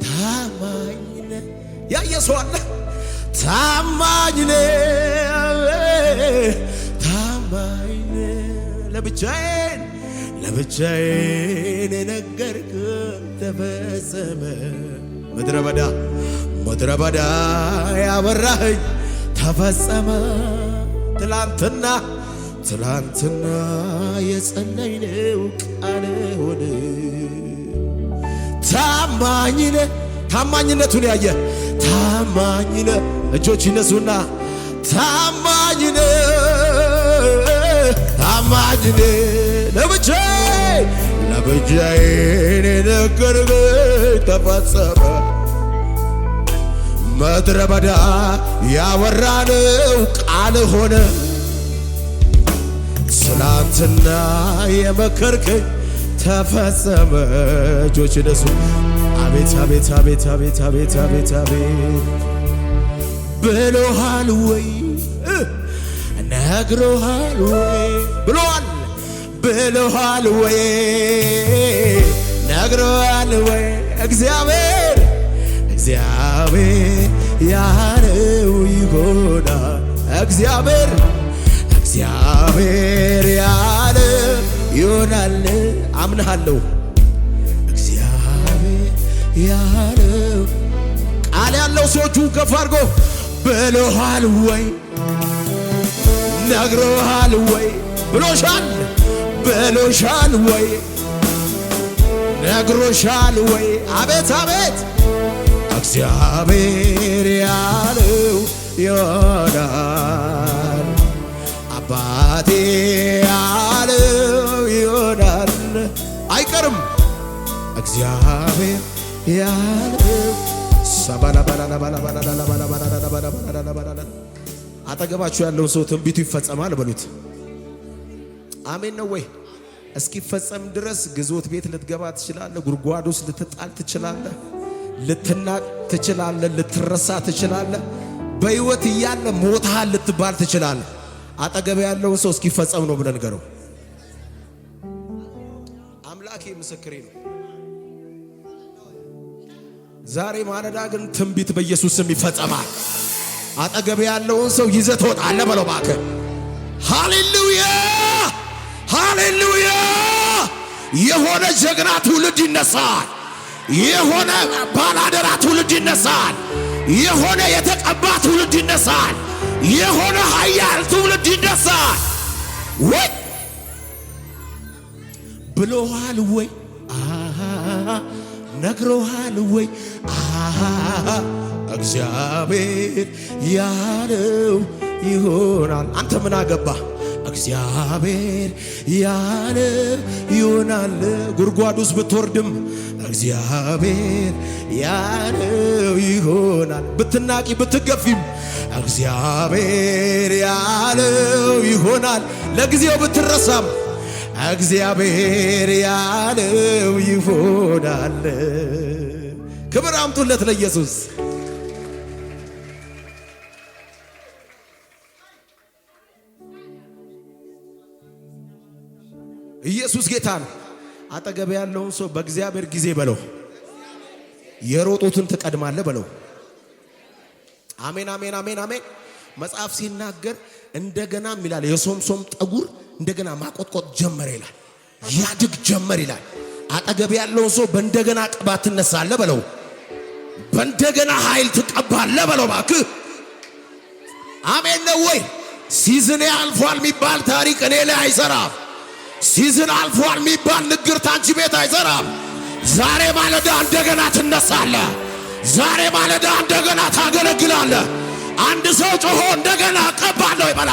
ታማኝነት ያየሰው አለ ታማኝነት ለብቻዬን የነገርከኝ ተፈጸመ ምድረ በዳ ያበራኸኝ ተፈጸመ ትላንትና የጸለይነው ቃል ሆነ ታማኝነቱን ያየ ታማኝነት እጆች ይነሱና ታማኝነት ለብቻዬን የነገርከኝ ተፈጸመ ምድረ በዳ ያወራነው ቃል ሆነ ትላንትና የመከርከኝ ተፈጸመ እጆች ይነሱ አቤት ብሎሃል ወይ ነግሮሃል ወይ ብሎሃል ወይ ነግሮሃል ወይ እግዚአብሔር ያለው ይሆናል እግዚአብሔር ያለው ይሆናል አምናለሁ እግዚአብሔር ያለው ቃል ያለው ሰዎቹ ከፍ አድርጎ ብሎሃል ወይ ነግሮሃል ወይ ብሎሻል ወይ ነግሮሻል ወይ አቤት እግዚአብሔር ያለው ይሆናል አባቴ ያለው ይሆናል አይቀርም እግዚአብሔር ያለው አጠገባችሁ ያለውን ሰው ትንቢቱ ይፈጸማል በሉት አሜን ነው ወይ እስኪፈጸም ድረስ ግዞት ቤት ልትገባ ትችላለህ ጉድጓድ ውስጥ ልትጣል ትችላለህ ልትናቅ ትችላለህ ልትረሳ ትችላለህ በህይወት እያለ ሞታል ልትባል ትችላለህ አጠገብ ያለውን ሰው እስኪፈጸም ነው ብለን ገረው አምላኬ ምስክሬ ነው ዛሬ ማለዳ ግን ትንቢት በኢየሱስ ስም ይፈጸማል አጠገብ ያለውን ሰው ይዘህ ትወጣለህ በለው እባክህ ሃሌሉያ የሆነ ጀግና ትውልድ ይነሳል የሆነ ባላደራ ትውልድ ይነሳል የሆነ የተቀባ ትውልድ ይነሳል የሆነ ኃያል ትውልድ ይነሳል ወይ ብሎሃል ወይ ነግሮሃል ወይ እግዚአብሔር ያለው ይሆናል አንተ ምን አገባ እግዚአብሔር ያለው ይሆናል ጉድጓድ ውስጥ ብትወርድም እግዚአብሔር ያለው ይሆናል ብትናቂ ብትገፊም እግዚአብሔር ያለው ይሆናል ለጊዜው ብትረሳም እግዚአብሔር ያለው ይሆናል ክብር አምጡለት ለኢየሱስ ኢየሱስ ጌታ ነው አጠገብ ያለውን ሰው በእግዚአብሔር ጊዜ በለው የሮጡትን ትቀድማለህ በለው አሜን መጽሐፍ ሲናገር እንደገና ይላል የሶምሶም ጠጉር እንደገና ማቆጥቆጥ ጀመረ ይላል ያድግ ጀመር ይላል አጠገብ ያለውን ሰው በእንደገና ቅባት ትነሳለህ በለው በእንደገና ኃይል ትቀባለህ በለው እባክህ አሜን ነው ወይ ሲዝን ያልፏል የሚባል ታሪክ እኔ ላይ አይሰራም ሲዝን አልፏል የሚባል ንግርት አንቺ ቤት አይሰራም ዛሬ ማለዳ እንደገና ትነሳለህ ዛሬ ማለዳ እንደገና ታገለግላለህ አንድ ሰው ጮሆ እንደገና ቀባለሁ ይበላ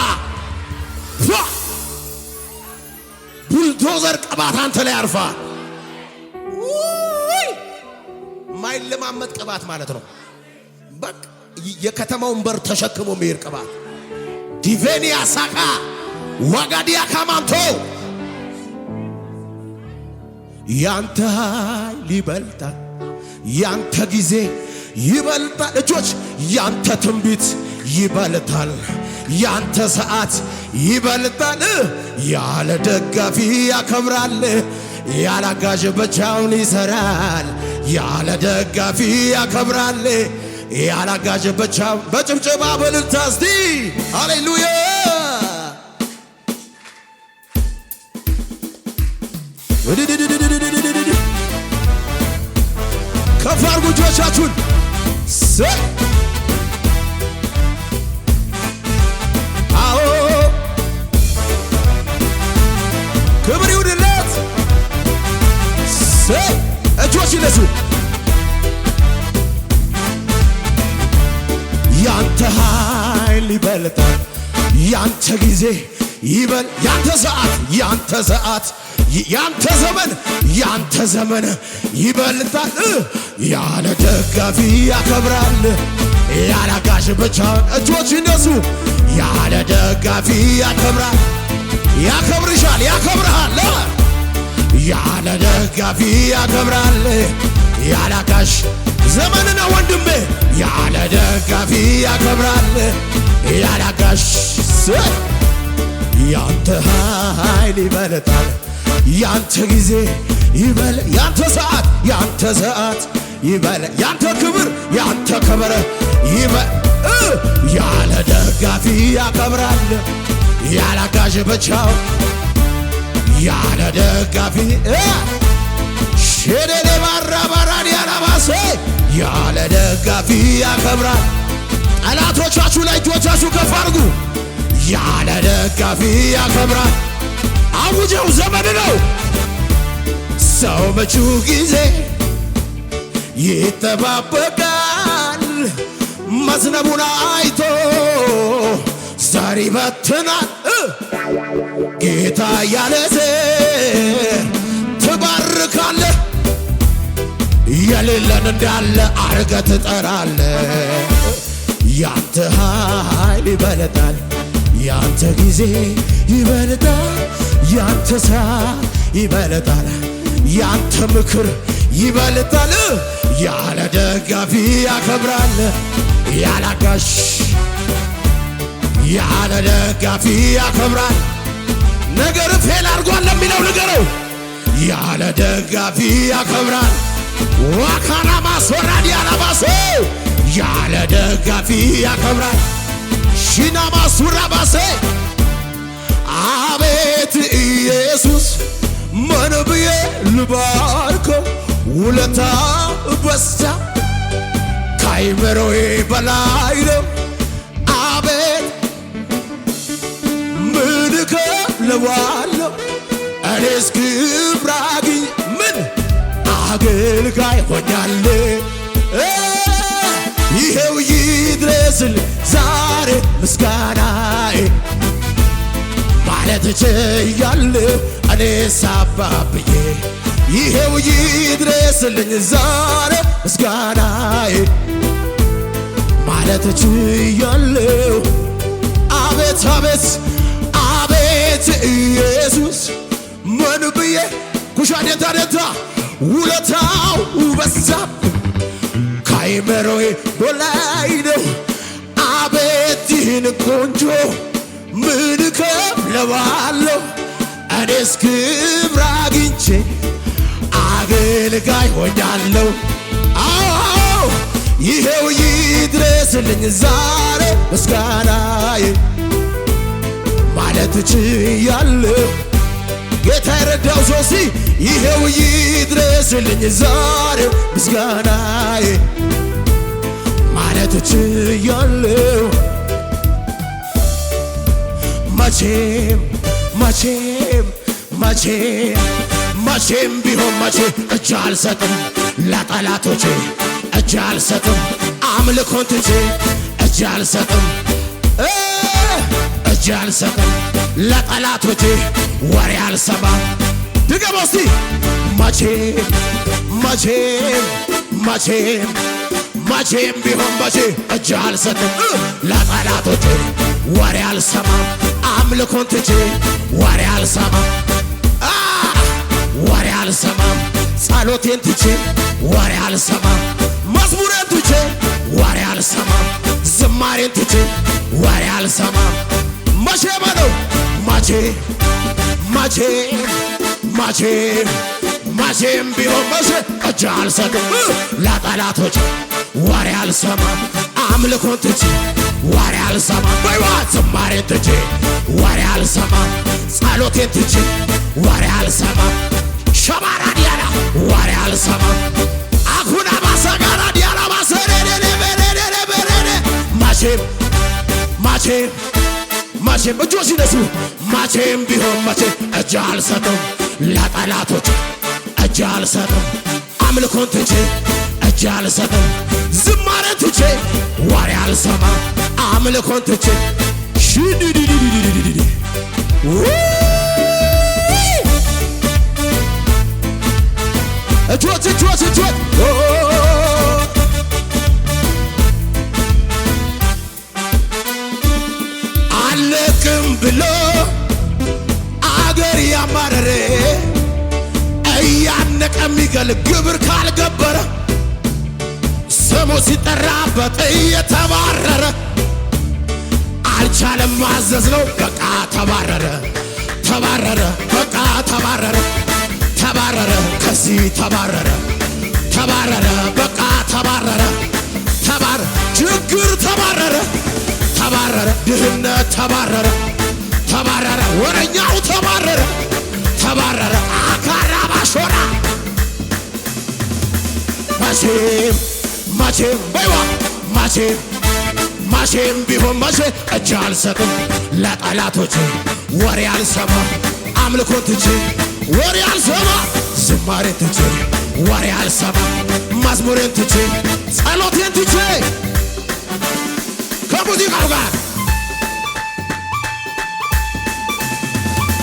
ቡልዶዘር ቅባት አንተ ላይ ያርፋል ማይለማመጥ ቅባት ማለት ነው በቃ የከተማውን በር ተሸክሞ የሚሄድ ቅባት ዲቬኒያ ሳካ ዋጋዲያ ካማንቶ ያንተ ኃይል ይበልጣል ያንተ ጊዜ ይበልጣል እጆች ያንተ ትንቢት ይበልጣል ያንተ ሰዓት ይበልጣል ያለ ደጋፊ ያከብራል ያለ አጋዥ ብቻውን ይሰራል፣ ያለ ደጋፊ ያከብራል። ያለ አጋዥ ብቻውን በጭብጨባ በእልልታ እስቲ ሃሌሉያ ከፍ አድርጉ እጆቻችሁን። አዎ ክብር ይሁንለት። እጆች ይነሱ። ያንተ ኃይል ይበልጣል፣ ያንተ ጊዜ ይበል፣ ያንተ ሰዓት፣ ያንተ ሰዓት፣ ያንተ ዘመን፣ ያንተ ዘመን ይበልጣል። ያለ ደጋፊ ያከብራል፣ ያለ አጋዥ ብቻውን እጆች ይነሱ። ያለ ደጋፊ ያከብራል፣ ያከብርሻል፣ ያከብርሃል። ያለ ደጋፊ ያከብራል፣ ያለ አጋዥ ዘመን ነው ወንድሜ። ያለ ደጋፊ ያከብራል፣ ያለ አጋዥ ያንተ ኃይል ይበልጣል፣ ያንተ ጊዜ ይበል፣ ያንተ ሰዓት፣ ያንተ ሰዓት ይበል፣ ያንተ ክብር፣ ያንተ ክብር ይበል። ያለ ደጋፊ ያከብራል፣ ያለ አጋዥ ብቻው ያለ ደጋፊ ሸደለ ባራባራን ያላባሰ ያለ ደጋፊ ያከብራል። ጠላቶቻችሁ ላይ እጆቻችሁ ከፍ አድርጉ። ያለ ደጋፊ ያከብራል። አውጀው ዘመን ነው። ሰው መቹ ጊዜ ይጠባበቃል፣ መዝነቡን አይቶ ዛሬ ይበትናል። ጌታ ያለ ዘር ትባርካለህ፣ የሌለን እንዳለ አርገህ ትጠራለህ። ያንተ ኃይል ይበልጣል፣ ያንተ ጊዜ ይበልጣል፣ ያንተ ሰዓት ይበልጣል፣ ያንተ ምክር ይበልጣል። ያለ ደጋፊ ያከብራል፣ ያለ አጋዥ ያለ ደጋፊ ያከብራል። ነገር ፌል አድርጓል ለሚለው ንገረው። ያለ ደጋፊ ያከብራል። ዋካና ማስወራድ ያላባሶ ያለ ደጋፊ ያከብራል። ሺና ማሱራ ባሴ አቤት ኢየሱስ ምን ብዬ ልባርከው? ውለታ በዛ ከአይምሮዬ በላይ ነው። አቤት ምን እከፍለዋለሁ? እኔስ ክብር አግኝ ምን አገልጋይ ሆኛለሁ። ይሄው ይድረስል ዛሬ ምስጋናዬ ማለት ችያለሁ እኔስ አባብዬ። ይሄው ይድረስልኝ ዛሬ ምስጋናዬ ማለት ችያለሁ። አቤት አቤት አቤት ኢየሱስ ምን ብዬ ኩሻ ደታ ደታ ውለታው በዛብኝ ከአይምሮዬ በላይ ነው። አቤት ይህን ቆንጆ ምን እከፍለዋለሁ? እኔስ ክብር አግኝቼ አገልጋይ ሆኛለሁ። አዎ ይሄው ይድረስልኝ ዛሬ ምስጋናዬ ማለት ችያለሁ። ጌታ የረዳው ሰው ሲ ይሄው ይድረስልኝ ዛሬ ምስጋናዬ ማለት ችያለሁ። መቼም መቼም መቼም መቼም ቢሆን መቼ እጅ አልሰጥም ለጠላቶቼ፣ እጅ አልሰጥም አምልኮን ትቼ፣ እጅ አልሰጥም እጅ አልሰጥም ለጠላቶቼ፣ ወሬ አልሰማም። ድገም እስቲ መቼም መቼም መቼም መቼም ቢሆን መቼ እጅ አልሰጥም ለጠላቶቼ፣ ወሬ አልሰማም አምልኮን ትቼ፣ ወሬ አልሰማም ወሬ አልሰማም ጸሎቴን ትቼ፣ ወሬ አልሰማም መዝሙሬን ትቼ፣ ወሬ አልሰማም ዝማሬን ትቼ፣ ወሬ አልሰማም። መቼ በለው መቼ መቼ መቼም ቢሆን መቼ እጅ አልሰጥም ለጠላቶች ወሬ አልሰማም አምልኮን ትቼ ወሬ አልሰማም በሕይወት ዝማሬን ትቼ ወሬ አልሰማም ጸሎቴን ትቼ ወሬ አልሰማም ሸባራ ዲያላ ወሬ አልሰማም አኩና ባሰጋራ ዲያላ ባሰሬኔ በሬኔ መቼም እጆች ይነሱ መቼም ቢሆን መቼ እጅ አልሰጥም ለጠላቶች እጅ አልሰጥም አምልኮን ትቼ እጅ አልሰጥም ዝማሬን ትቼ ወሬ አልሰማም አምልኮን ትቼ ሽዲዲዲዲዲዲዲ እጆች አለቅም ብሎ አገር ያማረረ እያነቀ የሚገል ግብር ካልገበረ ስሙ ሲጠራበት እየተባረረ አልቻለም ማዘዝ ነው በቃ ተባረረ በቃ ተባረረ ከዚህ ተባረረ በቃ ተባረረ ችግር ተባረረ ድህነት ተባረረ ወረኛው ተባረረ አካራ ባሾራ መቼም በይዋ መቼም ቢሆን መቼ እጅ አልሰጥም ለጠላቶቼ ወሬ አልሰማም አምልኮን ትቼ ወሬ አልሰማም ዝማሬን ትቼ ወሬ አልሰማም መዝሙሬን ትቼ ጸሎቴን ትቼ ከሙዚቃው ጋር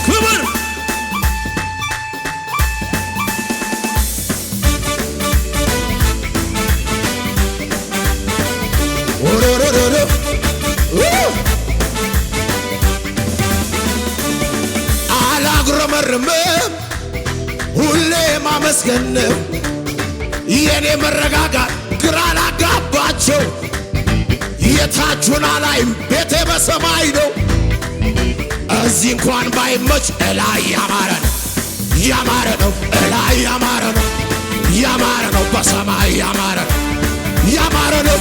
ክብር አላጉረመርምም ሁሌ ማመስገን ነው የኔ መረጋጋት ግራ ላጋባቸው የታቹን አላይም ቤቴ በሰማይ ነው እዚህ እንኳን ባይመች እላይ ያማረ ነው እላይ ያማረ ነው በሰማይ ያማረ ነው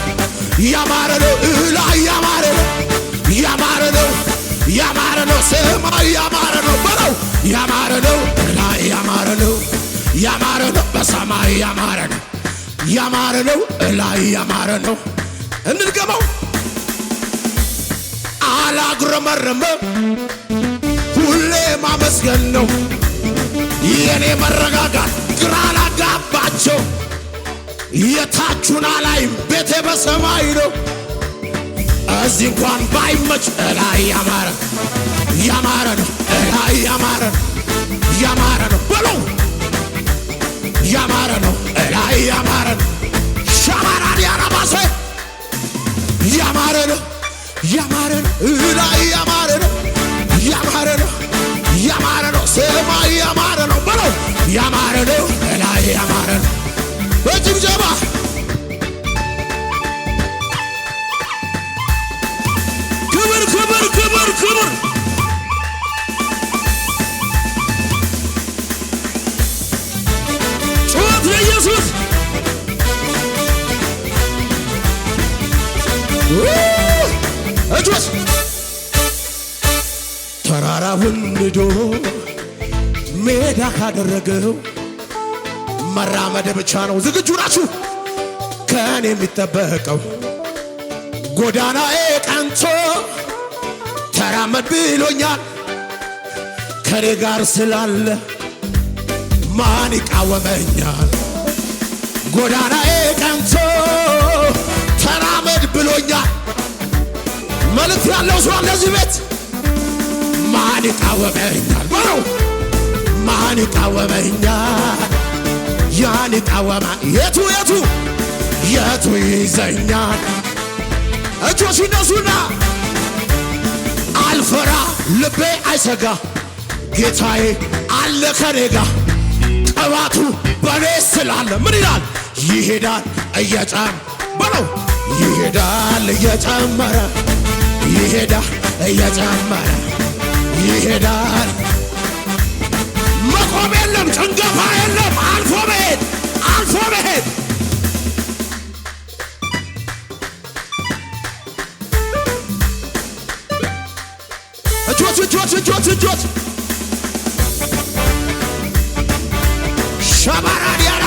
እላይ ያማረ ነው ሰማይ ያማረ ነው በለው ያማረ ነው እላይ ያማረ ነው በሰማይ ያማረ ነው እላይ ያማረ ነው እንድገመው አላጉረመርምም ሁሌ ማመስገን ነው የኔ መረጋጋት ግራ ላጋባቸው የታቹን አላይም ቤቴ በሰማይ ነው እዚህ እንኳን ባይመች እላይ ያማረ ነው እላይ ያማረ ነው በለው ያማረ ነው እላይ ያማረ ነው ሻማራ ዲያራባሴ ያማረ ነው እላይ ያማረ ነው ሰማይ ያማረ ነው በለው ያማረ ነው እላይ ያማረ ነው በጭብጨባ ክብር ጩኸት ለኢየሱስ እጆች ተራራውን ንዶ ሜዳ ካደረገው መራመድ ብቻ ነው ዝግጁ ናችሁ ከኔ የሚጠበቀው ጎዳናዬ ቀንቶ ተራመድ ብሎኛል ከኔ ጋር ስላለ ማን ይቃወመኛል ጎዳናዬ ቀንቶ ተራመድ ብሎኛል መልእክት ያለው ሰው ለዚህ ቤት ማን ይቃወመኛል በለው ማን ይቃወመኛል ያን ይቃወማ የቱ ይዘኛል እጆች ይነሱና አልፈራ ልቤ አይሰጋ ጌታዬ አለ ከኔ ጋር ቅባቱ በኔ ስላለ ምን ይላል ይሄዳል በለው ይሄዳል እየጨመረ ይሄዳል መቆሜ ሻባራዲያራ